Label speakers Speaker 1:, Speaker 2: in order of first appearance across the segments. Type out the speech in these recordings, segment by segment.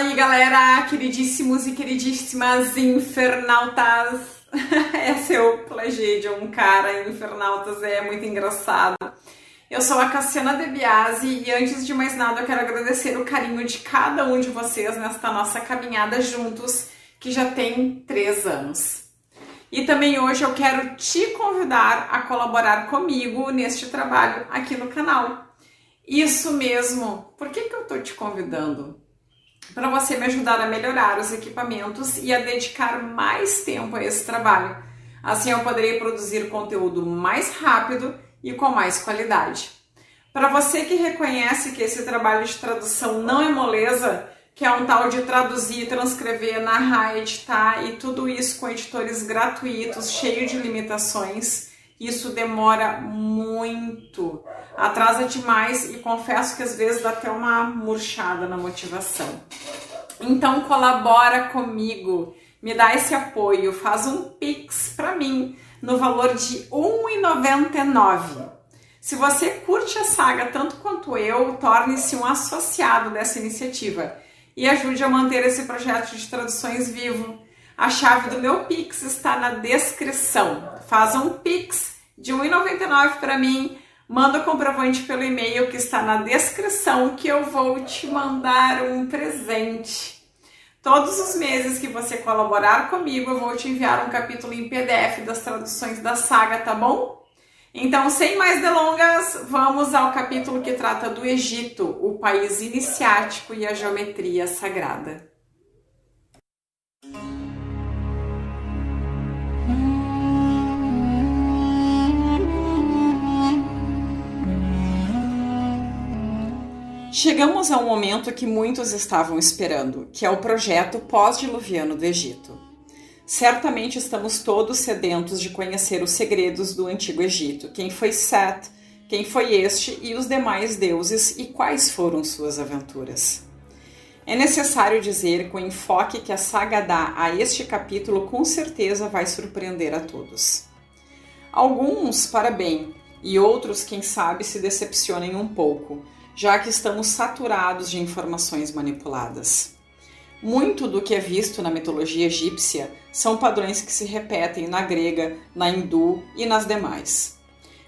Speaker 1: Fala aí, galera, queridíssimos e queridíssimas infernautas. Esse é o Plagidium, um cara, infernautas, é muito engraçado. Eu sou a Cassiana De Biasi e antes de mais nada eu quero agradecer o carinho de cada um de vocês nesta nossa caminhada juntos, que já tem 3 anos. E também hoje eu quero te convidar a colaborar comigo neste trabalho aqui no canal. Isso mesmo, por que eu tô te convidando? Para você me ajudar a melhorar os equipamentos e a dedicar mais tempo a esse trabalho. Assim eu poderei produzir conteúdo mais rápido e com mais qualidade. Para você que reconhece que esse trabalho de tradução não é moleza, que é um tal de traduzir, transcrever, narrar, editar e tudo isso com editores gratuitos, cheio de limitações, isso demora muito, atrasa demais e confesso que às vezes dá até uma murchada na motivação. Então colabora comigo, me dá esse apoio, faz um Pix para mim no valor de R$ 1,99. Se você curte a saga tanto quanto eu, torne-se um associado dessa iniciativa e ajude a manter esse projeto de traduções vivo. A chave do meu Pix está na descrição. Faz um Pix de R$ 1,99 para mim, manda o comprovante pelo e-mail que está na descrição que eu vou te mandar um presente. Todos os meses que você colaborar comigo, eu vou te enviar um capítulo em PDF das traduções da saga, tá bom? Então, sem mais delongas, vamos ao capítulo que trata do Egito, o país iniciático e a geometria sagrada. Chegamos a um momento que muitos estavam esperando, que é o projeto pós-diluviano do Egito. Certamente estamos todos sedentos de conhecer os segredos do Antigo Egito, quem foi Set, quem foi este e os demais deuses e quais foram suas aventuras. É necessário dizer que o enfoque que a saga dá a este capítulo com certeza vai surpreender a todos. Alguns para bem e outros, quem sabe, se decepcionem um pouco, já que estamos saturados de informações manipuladas. Muito do que é visto na mitologia egípcia são padrões que se repetem na grega, na hindu e nas demais.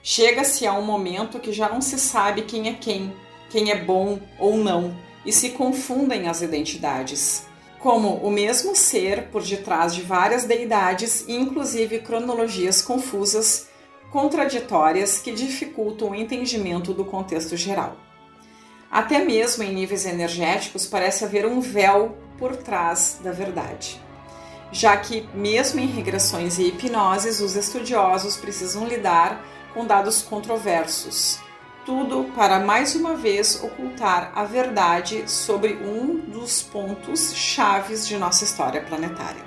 Speaker 1: Chega-se a um momento que já não se sabe quem é bom ou não, e se confundem as identidades. Como o mesmo ser por detrás de várias deidades e inclusive cronologias confusas, contraditórias que dificultam o entendimento do contexto geral. Até mesmo em níveis energéticos parece haver um véu por trás da verdade, já que mesmo em regressões e hipnoses os estudiosos precisam lidar com dados controversos, tudo para mais uma vez ocultar a verdade sobre um dos pontos chaves de nossa história planetária.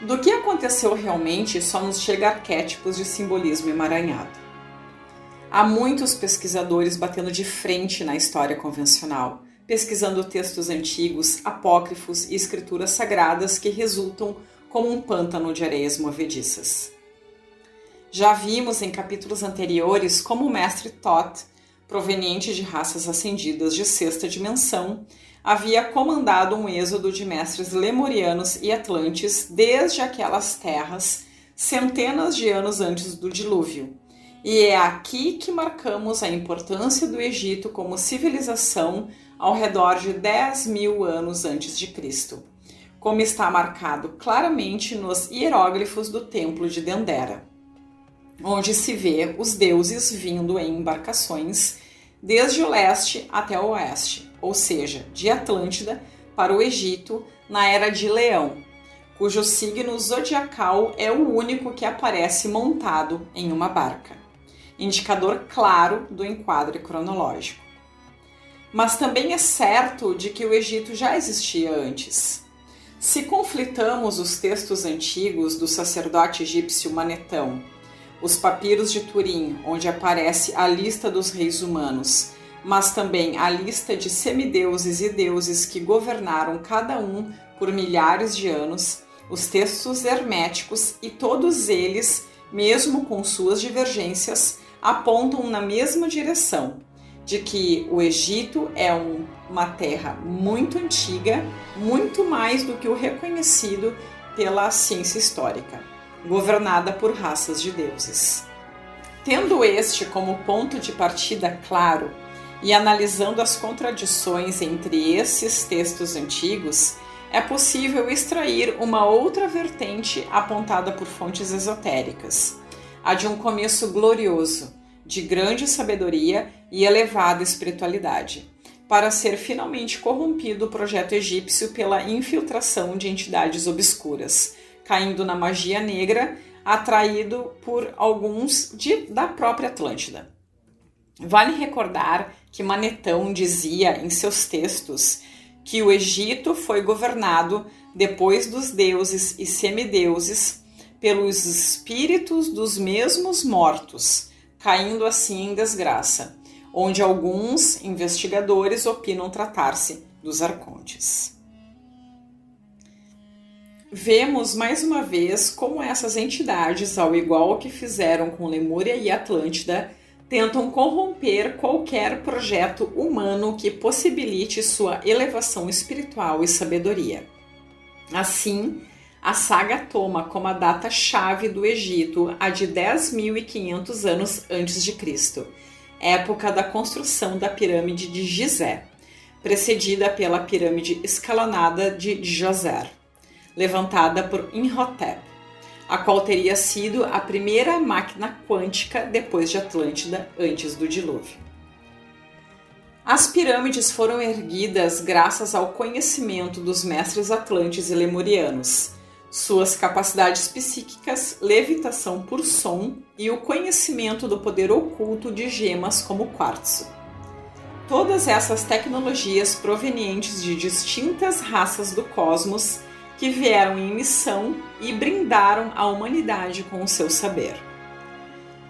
Speaker 1: Do que aconteceu realmente só nos chega arquétipos de simbolismo emaranhado. Há muitos pesquisadores batendo de frente na história convencional, pesquisando textos antigos, apócrifos e escrituras sagradas que resultam como um pântano de areias movediças. Já vimos em capítulos anteriores como o mestre Thoth, proveniente de raças ascendidas de 6ª dimensão, havia comandado um êxodo de mestres lemurianos e atlantes desde aquelas terras centenas de anos antes do dilúvio. E é aqui que marcamos a importância do Egito como civilização ao redor de 10.000 anos antes de Cristo, como está marcado claramente nos hieróglifos do Templo de Dendera, onde se vê os deuses vindo em embarcações desde o leste até o oeste, ou seja, de Atlântida para o Egito na Era de Leão, cujo signo zodiacal é o único que aparece montado em uma barca. Indicador claro do enquadre cronológico. Mas também é certo de que o Egito já existia antes. Se conflitamos os textos antigos do sacerdote egípcio Manetão, os papiros de Turim, onde aparece a lista dos reis humanos, mas também a lista de semideuses e deuses que governaram cada um por milhares de anos, os textos herméticos e todos eles, mesmo com suas divergências, apontam na mesma direção, de que o Egito é uma terra muito antiga, muito mais do que o reconhecido pela ciência histórica, governada por raças de deuses. Tendo este como ponto de partida claro e analisando as contradições entre esses textos antigos, é possível extrair uma outra vertente apontada por fontes esotéricas, a de um começo glorioso, de grande sabedoria e elevada espiritualidade, para ser finalmente corrompido o projeto egípcio pela infiltração de entidades obscuras, caindo na magia negra, atraído por alguns da própria Atlântida. Vale recordar que Manetão dizia em seus textos que o Egito foi governado, depois dos deuses e semideuses, pelos espíritos dos mesmos mortos, caindo assim em desgraça, onde alguns investigadores opinam tratar-se dos arcontes. Vemos mais uma vez como essas entidades, ao igual que fizeram com Lemúria e Atlântida, tentam corromper qualquer projeto humano que possibilite sua elevação espiritual e sabedoria. Assim, a saga toma como a data-chave do Egito a de 10.500 anos antes de Cristo, época da construção da pirâmide de Gizé, precedida pela pirâmide escalonada de Djoser, levantada por Imhotep, a qual teria sido a primeira máquina quântica depois de Atlântida, antes do dilúvio. As pirâmides foram erguidas graças ao conhecimento dos mestres atlantes e lemurianos, suas capacidades psíquicas, levitação por som e o conhecimento do poder oculto de gemas como o quartzo. Todas essas tecnologias provenientes de distintas raças do cosmos que vieram em missão e brindaram a humanidade com o seu saber.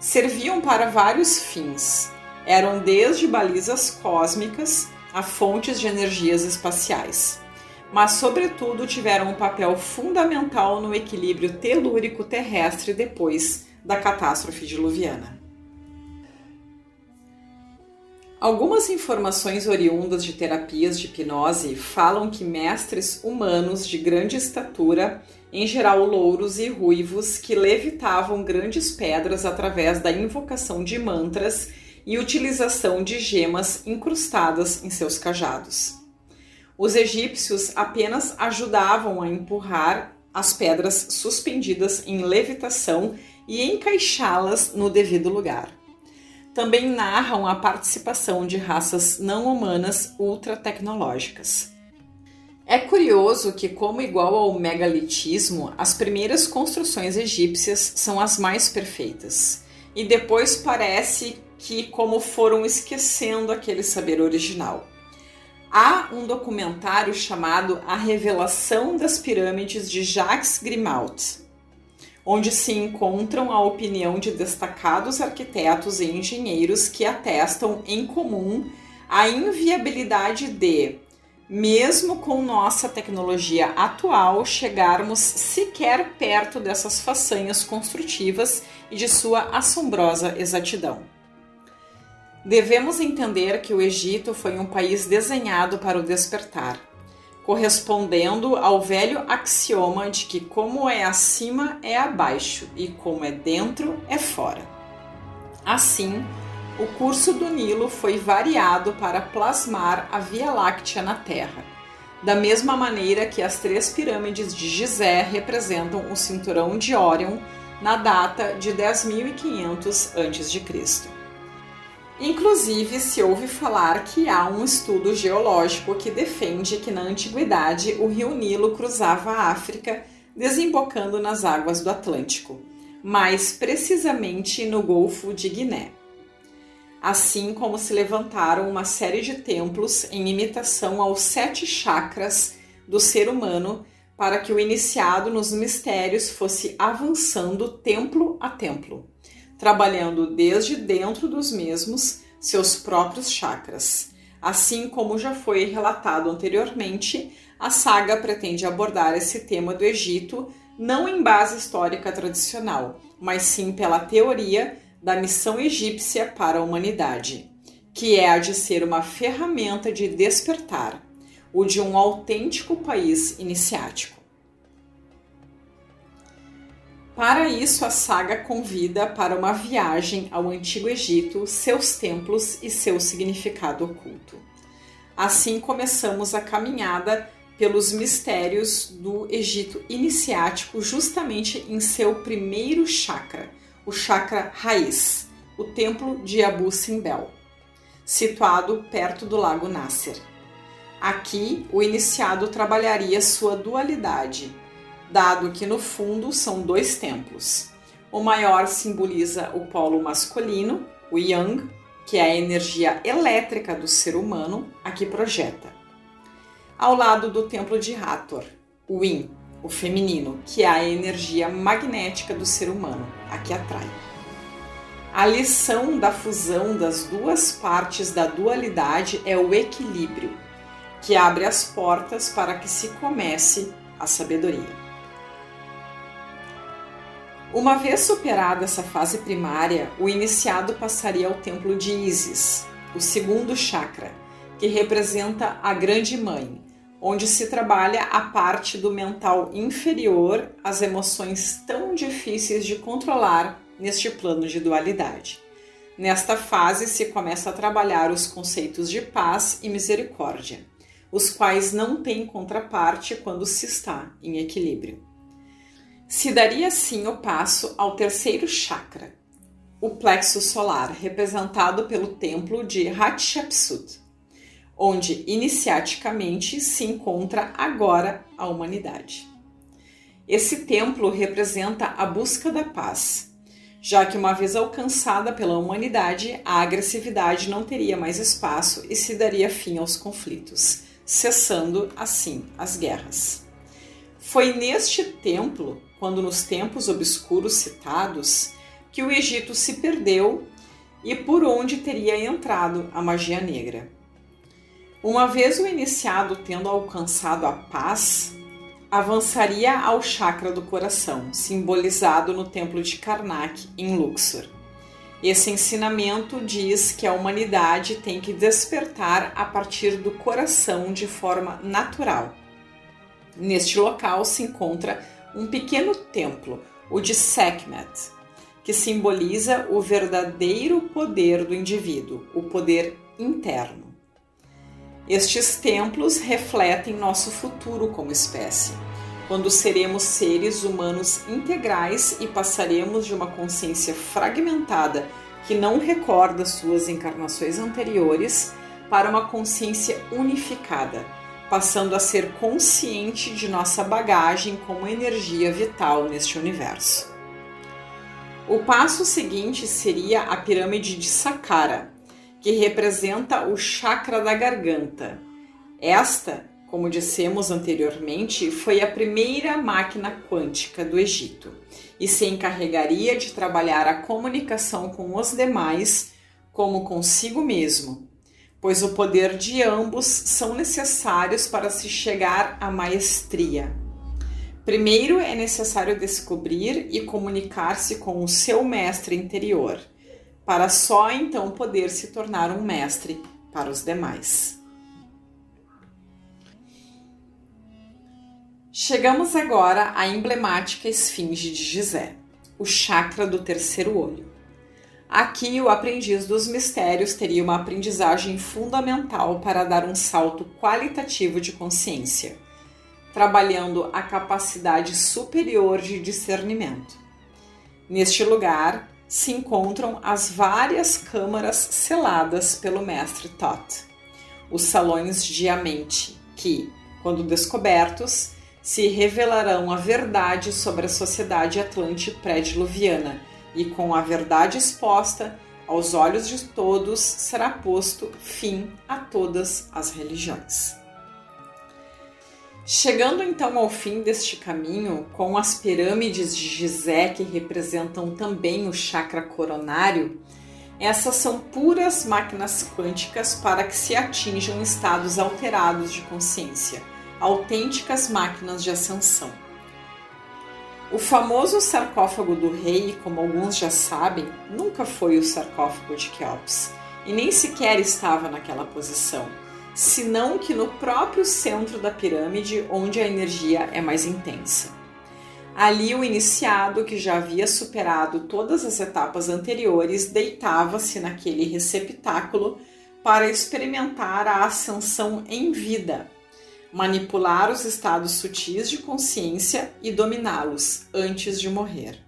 Speaker 1: Serviam para vários fins. Eram desde balizas cósmicas a fontes de energias espaciais, mas sobretudo tiveram um papel fundamental no equilíbrio telúrico terrestre depois da catástrofe diluviana. Algumas informações oriundas de terapias de hipnose falam que mestres humanos de grande estatura, em geral louros e ruivos, que levitavam grandes pedras através da invocação de mantras e utilização de gemas incrustadas em seus cajados. Os egípcios apenas ajudavam a empurrar as pedras suspendidas em levitação e encaixá-las no devido lugar. Também narram a participação de raças não humanas ultra-tecnológicas. É curioso que, como igual ao megalitismo, as primeiras construções egípcias são as mais perfeitas, e depois parece que como foram esquecendo aquele saber original. Há um documentário chamado A Revelação das Pirâmides de Jacques Grimaud, onde se encontram a opinião de destacados arquitetos e engenheiros que atestam em comum a inviabilidade de, mesmo com nossa tecnologia atual, chegarmos sequer perto dessas façanhas construtivas e de sua assombrosa exatidão. Devemos entender que o Egito foi um país desenhado para o despertar, correspondendo ao velho axioma de que como é acima é abaixo e como é dentro é fora. Assim, o curso do Nilo foi variado para plasmar a Via Láctea na Terra, da mesma maneira que as 3 pirâmides de Gizé representam o cinturão de Órion na data de 10.500 a.C. Inclusive, se ouve falar que há um estudo geológico que defende que na antiguidade o rio Nilo cruzava a África, desembocando nas águas do Atlântico, mais precisamente no Golfo de Guiné. Assim como se levantaram uma série de templos em imitação aos 7 chakras do ser humano, para que o iniciado nos mistérios fosse avançando templo a templo, trabalhando desde dentro dos mesmos seus próprios chakras. Assim como já foi relatado anteriormente, a saga pretende abordar esse tema do Egito não em base histórica tradicional, mas sim pela teoria da missão egípcia para a humanidade, que é a de ser uma ferramenta de despertar, o de um autêntico país iniciático. Para isso, a saga convida para uma viagem ao Antigo Egito, seus templos e seu significado oculto. Assim começamos a caminhada pelos mistérios do Egito iniciático, justamente em seu primeiro chakra, o chakra raiz, o templo de Abu Simbel, situado perto do lago Nasser. Aqui, o iniciado trabalharia sua dualidade, dado que no fundo são dois templos. O maior simboliza o polo masculino, o Yang, que é a energia elétrica do ser humano, aqui projeta. Ao lado do templo de Hathor, o Yin, o feminino, que é a energia magnética do ser humano, aqui atrai. A lição da fusão das duas partes da dualidade é o equilíbrio, que abre as portas para que se comece a sabedoria. Uma vez superada essa fase primária, o iniciado passaria ao templo de Ísis, o segundo chakra, que representa a Grande Mãe, onde se trabalha a parte do mental inferior, as emoções tão difíceis de controlar neste plano de dualidade. Nesta fase se começa a trabalhar os conceitos de paz e misericórdia, os quais não têm contraparte quando se está em equilíbrio. Se daria assim o passo ao terceiro chakra, o plexo solar, representado pelo templo de Hatshepsut, onde iniciaticamente se encontra agora a humanidade. Esse templo representa a busca da paz, já que uma vez alcançada pela humanidade, a agressividade não teria mais espaço e se daria fim aos conflitos, cessando assim as guerras. Foi neste templo, quando nos tempos obscuros citados, que o Egito se perdeu e por onde teria entrado a magia negra. Uma vez o iniciado tendo alcançado a paz, avançaria ao chakra do coração, simbolizado no templo de Karnak, em Luxor. Esse ensinamento diz que a humanidade tem que despertar a partir do coração de forma natural. Neste local se encontra um pequeno templo, o de Sekhmet, que simboliza o verdadeiro poder do indivíduo, o poder interno. Estes templos refletem nosso futuro como espécie, quando seremos seres humanos integrais e passaremos de uma consciência fragmentada que não recorda suas encarnações anteriores para uma consciência unificada, passando a ser consciente de nossa bagagem como energia vital neste universo. O passo seguinte seria a pirâmide de Saqqara, que representa o chakra da garganta. Esta, como dissemos anteriormente, foi a primeira máquina quântica do Egito e se encarregaria de trabalhar a comunicação com os demais como consigo mesmo, pois o poder de ambos são necessários para se chegar à maestria. Primeiro é necessário descobrir e comunicar-se com o seu mestre interior, para só então poder se tornar um mestre para os demais. Chegamos agora à emblemática esfinge de Gizé, o chakra do terceiro olho. Aqui, o aprendiz dos mistérios teria uma aprendizagem fundamental para dar um salto qualitativo de consciência, trabalhando a capacidade superior de discernimento. Neste lugar, se encontram as várias câmaras seladas pelo mestre Thoth, os salões de Amenti, que, quando descobertos, se revelarão a verdade sobre a sociedade atlante pré-diluviana, e com a verdade exposta aos olhos de todos será posto fim a todas as religiões. Chegando então ao fim deste caminho, com as pirâmides de Gizé que representam também o chakra coronário, essas são puras máquinas quânticas para que se atinjam estados alterados de consciência, autênticas máquinas de ascensão. O famoso sarcófago do rei, como alguns já sabem, nunca foi o sarcófago de Quéops, e nem sequer estava naquela posição, senão que no próprio centro da pirâmide, onde a energia é mais intensa. Ali o iniciado, que já havia superado todas as etapas anteriores, deitava-se naquele receptáculo para experimentar a ascensão em vida, manipular os estados sutis de consciência e dominá-los antes de morrer.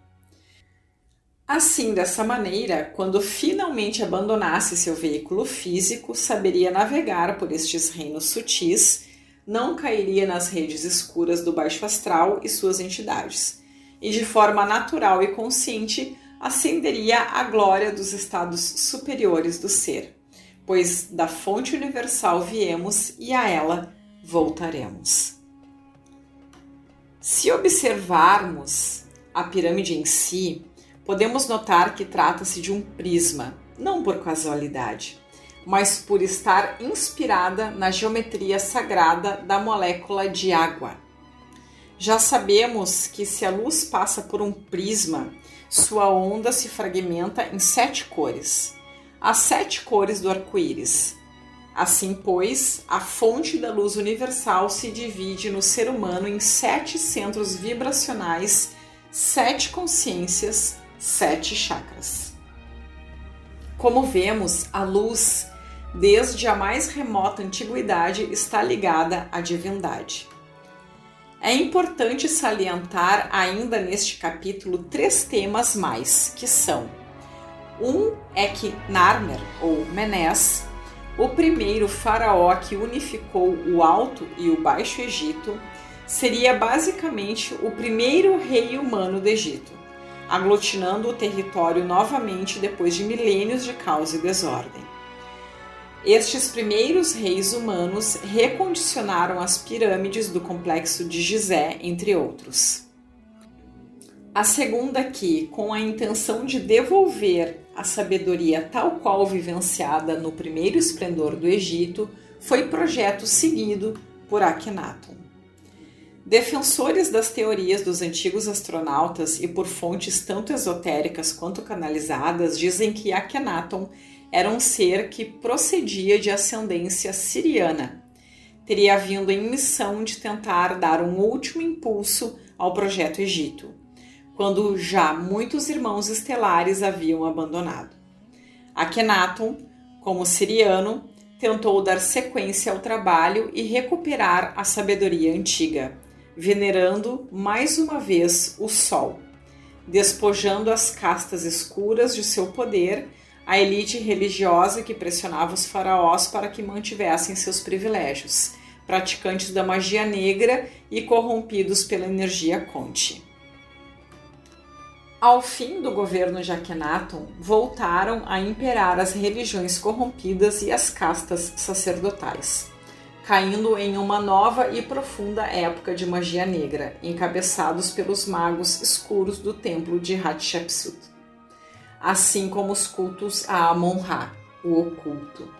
Speaker 1: Assim, dessa maneira, quando finalmente abandonasse seu veículo físico, saberia navegar por estes reinos sutis, não cairia nas redes escuras do baixo astral e suas entidades, e de forma natural e consciente ascenderia à glória dos estados superiores do ser, pois da fonte universal viemos e a ela voltaremos. Se observarmos a pirâmide em si, podemos notar que trata-se de um prisma, não por casualidade, mas por estar inspirada na geometria sagrada da molécula de água. Já sabemos que se a luz passa por um prisma, sua onda se fragmenta em 7 cores, as 7 cores do arco-íris. Assim, pois, a fonte da luz universal se divide no ser humano em 7 centros vibracionais, 7 consciências, 7 chakras. Como vemos, a luz, desde a mais remota antiguidade, está ligada à divindade. É importante salientar ainda neste capítulo 3 temas mais, que são: um é que Narmer, ou Menés, o primeiro faraó que unificou o Alto e o Baixo Egito, seria basicamente o primeiro rei humano do Egito, aglutinando o território novamente depois de milênios de caos e desordem. Estes primeiros reis humanos recondicionaram as pirâmides do complexo de Gizé, entre outros. A segunda que, com a intenção de devolver a sabedoria tal qual vivenciada no primeiro esplendor do Egito, foi projeto seguido por Akhenaton. Defensores das teorias dos antigos astronautas e por fontes tanto esotéricas quanto canalizadas dizem que Akhenaton era um ser que procedia de ascendência siriana. Teria vindo em missão de tentar dar um último impulso ao projeto Egito, quando já muitos irmãos estelares haviam abandonado. Akhenaton, como siriano, tentou dar sequência ao trabalho e recuperar a sabedoria antiga, venerando mais uma vez o Sol, despojando as castas escuras de seu poder, a elite religiosa que pressionava os faraós para que mantivessem seus privilégios, praticantes da magia negra e corrompidos pela energia Conte. Ao fim do governo de Akhenaton, voltaram a imperar as religiões corrompidas e as castas sacerdotais, caindo em uma nova e profunda época de magia negra, encabeçados pelos magos escuros do templo de Hatshepsut, assim como os cultos a Amon-Ra, o oculto.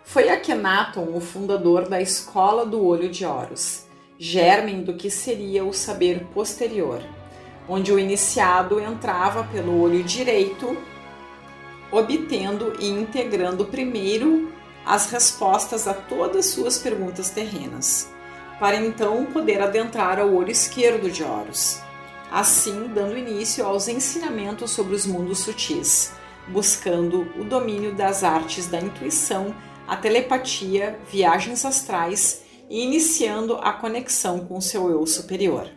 Speaker 1: Foi Akhenaton o fundador da Escola do Olho de Horus, germen do que seria o saber posterior, onde o iniciado entrava pelo olho direito, obtendo e integrando primeiro as respostas a todas suas perguntas terrenas, para então poder adentrar ao olho esquerdo de Horus, assim dando início aos ensinamentos sobre os mundos sutis, buscando o domínio das artes da intuição, a telepatia, viagens astrais e iniciando a conexão com seu eu superior.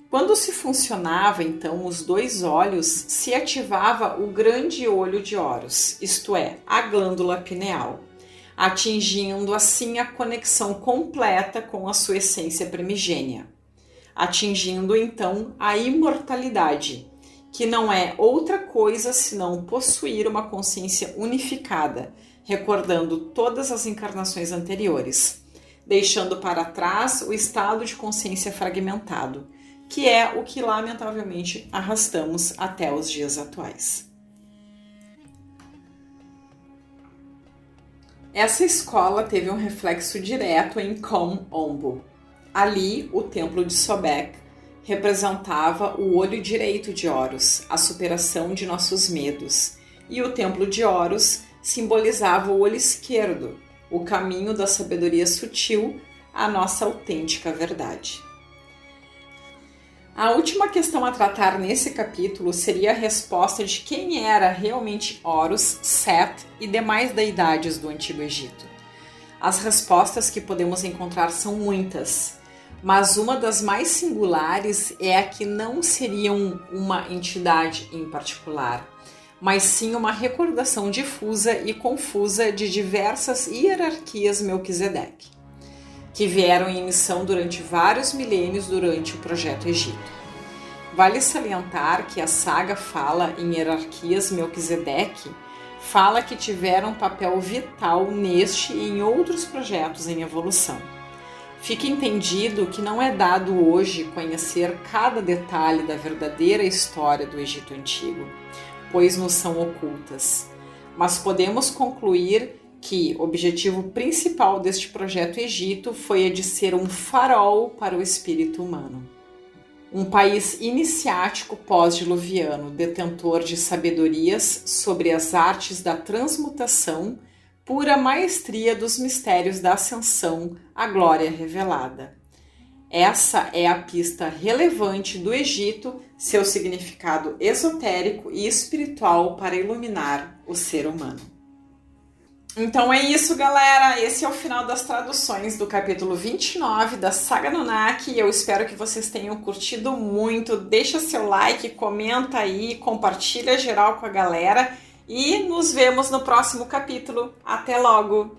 Speaker 1: Quando se funcionava então os 2 olhos, se ativava o grande olho de Horus, isto é, a glândula pineal, atingindo assim a conexão completa com a sua essência primigênia, atingindo então a imortalidade, que não é outra coisa senão possuir uma consciência unificada, recordando todas as encarnações anteriores, deixando para trás o estado de consciência fragmentado, que é o que lamentavelmente arrastamos até os dias atuais. Essa escola teve um reflexo direto em Kom Ombo. Ali, o templo de Sobek representava o olho direito de Horus, a superação de nossos medos, e o templo de Horus simbolizava o olho esquerdo, o caminho da sabedoria sutil, a nossa autêntica verdade. A última questão a tratar nesse capítulo seria a resposta de quem era realmente Horus, Set e demais deidades do Antigo Egito. As respostas que podemos encontrar são muitas, mas uma das mais singulares é a que não seriam uma entidade em particular, mas sim uma recordação difusa e confusa de diversas hierarquias Melquisedeque, que vieram em missão durante vários milênios durante o Projeto Egito. Vale salientar que a saga fala em hierarquias Melquisedeque, fala que tiveram papel vital neste e em outros projetos em evolução. Fica entendido que não é dado hoje conhecer cada detalhe da verdadeira história do Egito Antigo, pois nos são ocultas, mas podemos concluir que o objetivo principal deste projeto Egito foi a de ser um farol para o espírito humano. Um país iniciático pós-diluviano, detentor de sabedorias sobre as artes da transmutação, pura maestria dos mistérios da ascensão à glória revelada. Essa é a pista relevante do Egito, seu significado esotérico e espiritual para iluminar o ser humano. Então é isso, galera. Esse é o final das traduções do capítulo 29 da Saga Anunnaki. Eu espero que vocês tenham curtido muito. Deixa seu like, comenta aí, compartilha geral com a galera e nos vemos no próximo capítulo. Até logo!